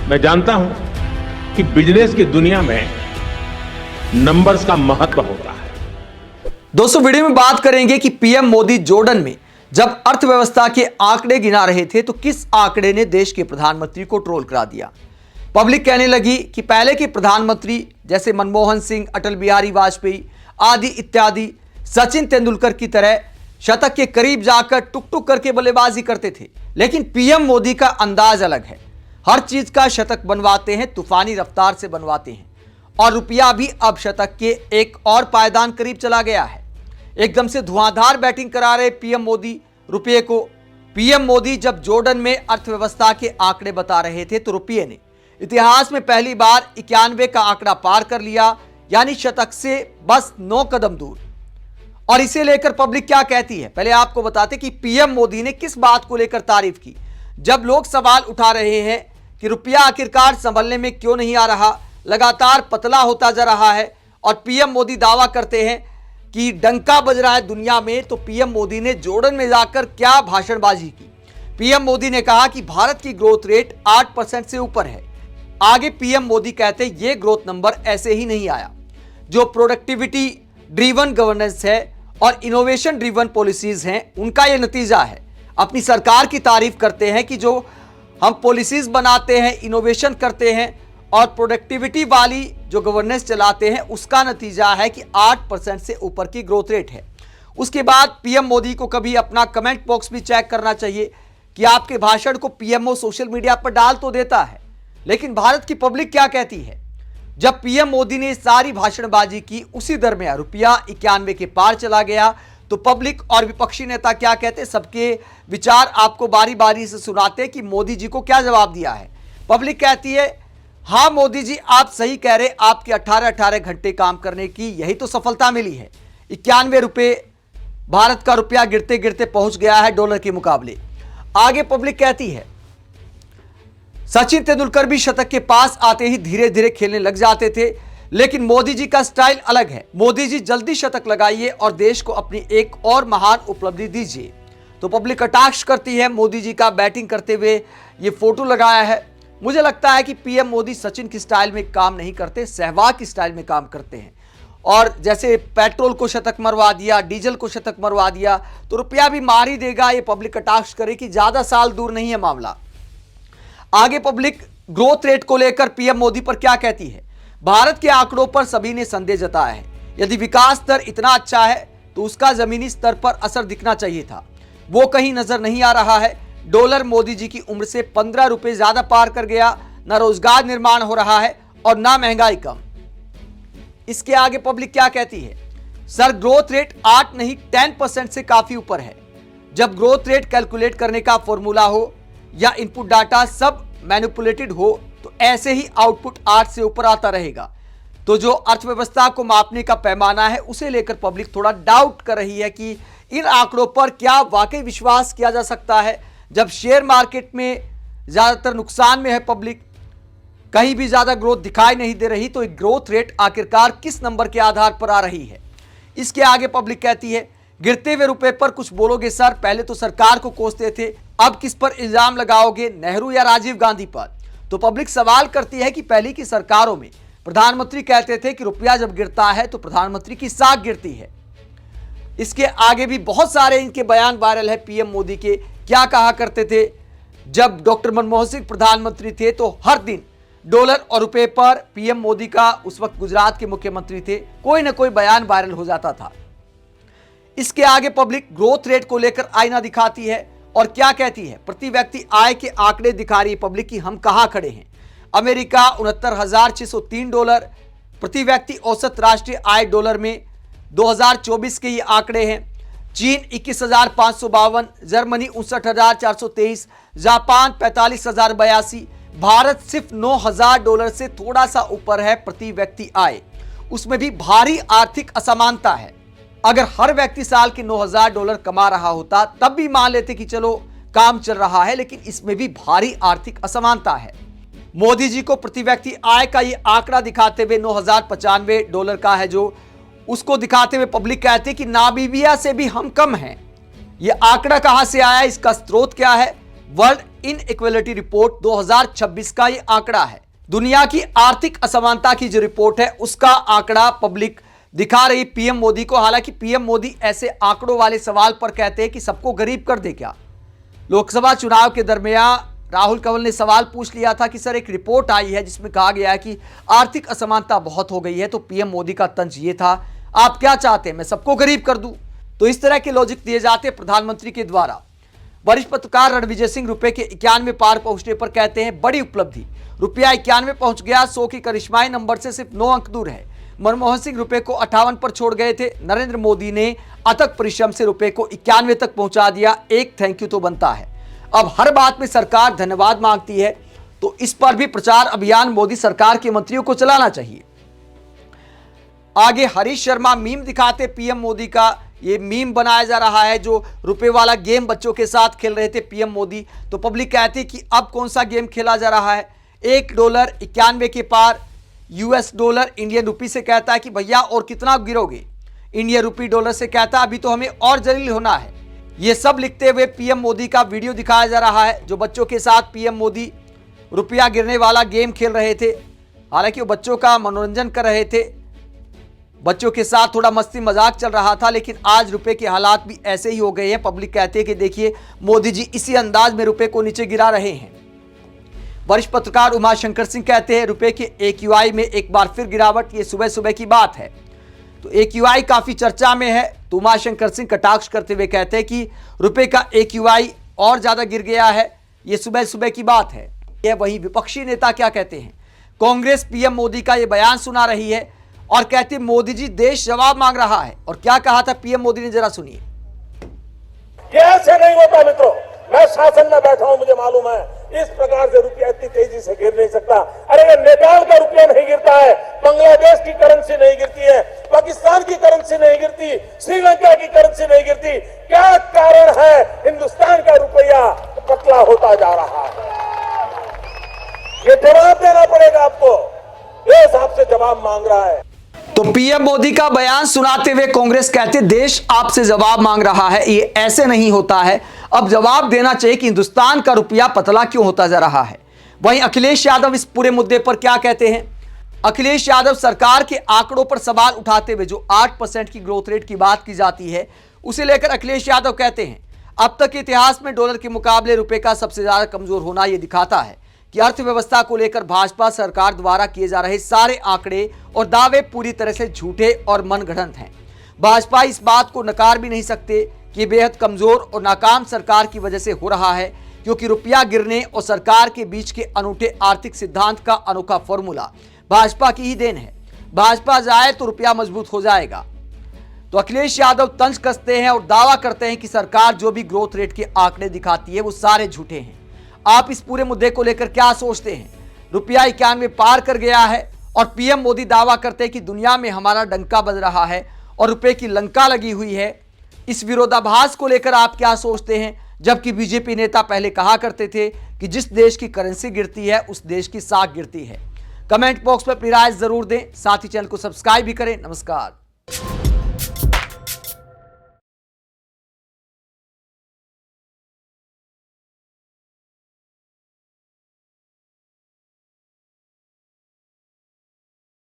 मैं जानता हूं कि बिजनेस की दुनिया में नंबर्स का महत्व होता है। दोस्तों, वीडियो में बात करेंगे कि पीएम मोदी जॉर्डन में जब अर्थव्यवस्था के आंकड़े गिना रहे थे तो किस आंकड़े ने देश के प्रधानमंत्री को ट्रोल करा दिया। पब्लिक कहने लगी कि पहले के प्रधानमंत्री जैसे मनमोहन सिंह, अटल बिहारी वाजपेयी आदि इत्यादि सचिन तेंदुलकर की तरह शतक के करीब जाकर टुक टुक करके बल्लेबाजी करते थे, लेकिन पीएम मोदी का अंदाज अलग है। हर चीज का शतक बनवाते हैं, तूफानी रफ्तार से बनवाते हैं और रुपया भी अब शतक के एक और पायदान करीब चला गया है। एकदम से धुआंधार बैटिंग करा रहे पीएम मोदी रुपये को। पीएम मोदी जब जॉर्डन में अर्थव्यवस्था के आंकड़े बता रहे थे तो रुपये ने इतिहास में पहली बार 91 का आंकड़ा पार कर लिया, यानी शतक से बस 9 कदम दूर। और इसे लेकर पब्लिक क्या कहती है, पहले आपको बताते कि पीएम मोदी ने किस बात को लेकर तारीफ की। जब लोग सवाल उठा रहे हैं कि रुपया आखिरकार संभलने में क्यों नहीं आ रहा, लगातार पतला होता जा रहा है और पीएम मोदी दावा करते हैं कि डंका बज रहा है दुनिया में, तो पीएम मोदी ने जॉर्डन में जाकर क्या भाषणबाजी की। पीएम मोदी ने कहा कि भारत की ग्रोथ रेट 8% से ऊपर है। आगे पीएम मोदी कहते ये ग्रोथ नंबर ऐसे ही नहीं आया। जो प्रोडक्टिविटी ड्रिवन गवर्नेंस है और इनोवेशन ड्रिवन पॉलिसीज हैं, उनका यह नतीजा है। अपनी सरकार की तारीफ करते हैं कि जो हम पॉलिसीज बनाते हैं, इनोवेशन करते हैं और प्रोडक्टिविटी वाली जो गवर्नेंस चलाते हैं, उसका नतीजा है कि 8% से ऊपर की ग्रोथ रेट है। उसके बाद पीएम मोदी को कभी अपना कमेंट बॉक्स भी चेक करना चाहिए कि आपके भाषण को पीएमओ सोशल मीडिया पर डाल तो देता है, लेकिन भारत की पब्लिक क्या कहती है। जब पीएम मोदी ने सारी भाषणबाजी की, उसी दरमियान रुपया 91 के पार चला गया, तो पब्लिक और विपक्षी नेता क्या कहते, सबके विचार आपको बारी बारी से सुनाते कि मोदी जी को क्या जवाब दिया है। पब्लिक कहती है, हाँ मोदी जी आप सही कह रहे, आपके 18 घंटे काम करने की यही तो सफलता मिली है। 91 रुपये भारत का रुपया गिरते गिरते पहुंच गया है डॉलर के मुकाबले। आगे पब्लिक कहती है, सचिन तेंदुलकर भी शतक के पास आते ही धीरे धीरे खेलने लग जाते थे, लेकिन मोदी जी का स्टाइल अलग है। मोदी जी जल्दी शतक लगाइए और देश को अपनी एक और महान उपलब्धि दीजिए। तो पब्लिक कटाक्ष करती है मोदी जी का बैटिंग करते हुए ये फोटो लगाया है। मुझे लगता है कि पीएम मोदी सचिन की स्टाइल में काम नहीं करते, सहवाग की स्टाइल में काम करते हैं। और जैसे पेट्रोल को शतक मरवा दिया, डीजल को शतक मरवा दिया, तो रुपया भी मार ही देगा। ये पब्लिक कटाक्ष करे कि ज्यादा साल दूर नहीं है मामला। आगे पब्लिक ग्रोथ रेट को लेकर पीएम मोदी पर क्या कहती है। भारत के आंकड़ों पर सभी ने संदेह जताया है। यदि विकास दर इतना अच्छा है तो उसका जमीनी स्तर पर असर दिखना चाहिए था, वो कहीं नजर नहीं आ रहा है। डॉलर मोदी जी की उम्र से 15 रुपए ज्यादा पार कर गया। न रोजगार निर्माण हो रहा है और ना महंगाई कम। इसके आगे पब्लिक क्या कहती है, सर ग्रोथ रेट 8 नहीं 10% से काफी ऊपर है। जब ग्रोथ रेट कैलकुलेट करने का फॉर्मूला हो या इनपुट डाटा सब मैनिपुलेटेड हो, तो ऐसे ही आउटपुट 8 से ऊपर आता रहेगा। तो जो अर्थव्यवस्था को मापने का पैमाना है, उसे लेकर पब्लिक थोड़ा डाउट कर रही है कि इन आंकड़ों पर क्या वाकई विश्वास किया जा सकता है। जब शेयर मार्केट में ज्यादातर नुकसान में है पब्लिक, कहीं भी ज्यादा ग्रोथ दिखाई नहीं दे रही, तो एक ग्रोथ रेट आखिरकार किस नंबर के आधार पर आ रही है। इसके आगे पब्लिक कहती है, गिरते हुए रुपए पर कुछ बोलोगे सर, पहले तो सरकार को कोसते थे, अब किस पर इल्जाम लगाओगे, नेहरू या राजीव गांधी पर। तो पब्लिक सवाल करती है कि पहले की सरकारों में प्रधानमंत्री कहते थे कि रुपया जब गिरता है तो प्रधानमंत्री की साख गिरती है। इसके आगे भी बहुत सारे इनके बयान वायरल है पीएम मोदी के। क्या कहा करते थे, जब डॉक्टर मनमोहन सिंह प्रधानमंत्री थे तो हर दिन डॉलर और रुपए पर पीएम मोदी का, उस वक्त गुजरात के मुख्यमंत्री थे, कोई ना कोई बयान वायरल हो जाता था। इसके आगे पब्लिक ग्रोथ रेट को लेकर आईना दिखाती है और क्या कहती है, प्रति व्यक्ति आय के आंकड़े दिखा रही है पब्लिक की हम कहां खड़े हैं। अमेरिका 69,603 डॉलर प्रति व्यक्ति औसत राष्ट्रीय आय डॉलर में 2024 के ये आंकड़े हैं। चीन 21,552, जर्मनी 59,423, जापान 45,082, भारत सिर्फ 9,000 डॉलर से थोड़ा सा ऊपर है प्रति व्यक्ति आय। उसमें भी भारी आर्थिक असमानता है। अगर हर व्यक्ति साल के 9,000 डॉलर कमा रहा होता तब भी मान लेते कि चलो काम चल रहा है, लेकिन इसमें भी भारी आर्थिक असमानता है। मोदी जी को प्रति व्यक्ति आय का ये आंकड़ा दिखाते हुए 9,095 डॉलर का है, जो उसको दिखाते हुए पब्लिक कहती है कि नामीबिया से भी हम कम हैं। ये आंकड़ा कहां से आया, इसका स्रोत क्या है? वर्ल्ड इनइक्वालिटी रिपोर्ट 2026 का ये आंकड़ा है। दुनिया की आर्थिक असमानता की जो रिपोर्ट है उसका आंकड़ा पब्लिक दिखा रही पीएम मोदी को। हालांकि पीएम मोदी ऐसे आंकड़ों वाले सवाल पर कहते हैं कि सबको गरीब कर दे क्या। लोकसभा चुनाव के दरमियान राहुल कंवल ने सवाल पूछ लिया था कि सर एक रिपोर्ट आई है जिसमें कहा गया है कि आर्थिक असमानता बहुत हो गई है, तो पीएम मोदी का तंज ये था, आप क्या चाहते हैं, मैं सबको गरीब कर दूं। तो इस तरह के लॉजिक दिए जाते हैं प्रधानमंत्री के द्वारा। वरिष्ठ पत्रकार रणविजय सिंह रुपए के 91 पार पहुंचने पर कहते हैं बड़ी उपलब्धि, रुपया 91 पहुंच गया, 100 की करिश्माई नंबर से सिर्फ 9 अंक दूर है। मनमोहन सिंह रुपए को 58 पर छोड़ गए थे, नरेंद्र मोदी ने अथक परिश्रम से रुपए को 91 तक पहुंचा दिया। एक थैंक यू तो बनता है। अब हर बात में सरकार धन्यवाद मांगती है, तो इस पर भी प्रचार अभियान मोदी सरकार के मंत्रियों को चलाना चाहिए। आगे हरीश शर्मा मीम दिखाते पीएम मोदी का, ये मीम बनाया जा रहा है जो रुपए वाला गेम बच्चों के साथ खेल रहे थे पीएम मोदी। तो पब्लिक कहती कि अब कौन सा गेम खेला जा रहा है। $1 91 के पार, US डॉलर इंडियन रुपी से कहता है कि भैया और कितना गिरोगे, इंडियन रुपी डॉलर से कहता है अभी तो हमें और जलील होना है। ये सब लिखते हुए पीएम मोदी का वीडियो दिखाया जा रहा है जो बच्चों के साथ पीएम मोदी रुपया गिरने वाला गेम खेल रहे थे। हालांकि वो बच्चों का मनोरंजन कर रहे थे, बच्चों के साथ थोड़ा मस्ती मजाक चल रहा था, लेकिन आज रुपए के हालात भी ऐसे ही हो गए हैं। पब्लिक कहते हैं कि देखिए मोदी जी इसी अंदाज में रुपए को नीचे गिरा रहे हैं। वरिष्ठ पत्रकार उमाशंकर सिंह कहते हैं रुपए के AQI में एक बार फिर गिरावट, ये सुबह सुबह की बात है। तो AQI काफी चर्चा में है, तो उमाशंकर सिंह कटाक्ष करते हुए कहते हैं कि रुपए का AQI और ज्यादा गिर गया है, ये सुबह सुबह की बात है। यह वही विपक्षी नेता क्या कहते हैं। कांग्रेस पीएम मोदी का यह बयान सुना रही है और कहती मोदी जी देश जवाब मांग रहा है। और क्या कहा था पीएम मोदी ने, जरा सुनिए। ऐसे नहीं होता मित्रों, मैं शासन में बैठा हूं, मुझे मालूम है इस प्रकार से रुपया इतनी तेजी से गिर नहीं सकता। अरे ये नेपाल का रुपया नहीं गिरता है, बांग्लादेश की करेंसी नहीं गिरती है, पाकिस्तान की करेंसी नहीं गिरती, श्रीलंका की करेंसी नहीं गिरती। क्या कारण है हिंदुस्तान का रुपया पतला होता जा रहा है? ये जवाब देना पड़ेगा आपको, देश आपसे जवाब मांग रहा है। तो पीएम मोदी का बयान सुनाते हुए कांग्रेस कहते देश आपसे जवाब मांग रहा है, ये ऐसे नहीं होता है। अब जवाब देना चाहिए कि हिंदुस्तान का रुपया पतला क्यों होता जा रहा है। वहीं अखिलेश यादव इस पूरे मुद्दे पर क्या कहते हैं। अखिलेश यादव सरकार के आंकड़ों पर सवाल उठाते हुए जो 8% की ग्रोथ रेट की बात की जाती है उसे लेकर अखिलेश यादव कहते हैं अब तक के इतिहास में डॉलर के मुकाबले रुपए का सबसे ज्यादा कमजोर होना यह दिखाता है कि अर्थव्यवस्था को लेकर भाजपा सरकार द्वारा किए जा रहे सारे आंकड़े और दावे पूरी तरह से झूठे और मनगढ़ंत हैं। भाजपा इस बात को नकार भी नहीं सकते कि बेहद कमजोर और नाकाम सरकार की वजह से हो रहा है, क्योंकि रुपया गिरने और सरकार के बीच के अनूठे आर्थिक सिद्धांत का अनोखा फॉर्मूला भाजपा की ही देन है। भाजपा जाए तो रुपया मजबूत हो जाएगा। तो अखिलेश यादव तंज कसते हैं और दावा करते हैं कि सरकार जो भी ग्रोथ रेट के आंकड़े दिखाती है वो सारे झूठे हैं। आप इस पूरे मुद्दे को लेकर क्या सोचते हैं। रुपया 91 पार कर गया है और पीएम मोदी दावा करते हैं कि दुनिया में हमारा डंका बज रहा है और रुपए की लंका लगी हुई है। इस विरोधाभास को लेकर आप क्या सोचते हैं, जबकि बीजेपी नेता पहले कहा करते थे कि जिस देश की करेंसी गिरती है उस देश की साख गिरती है। कमेंट बॉक्स में अपनी राय जरूर दें, साथ ही चैनल को सब्सक्राइब भी करें। नमस्कार।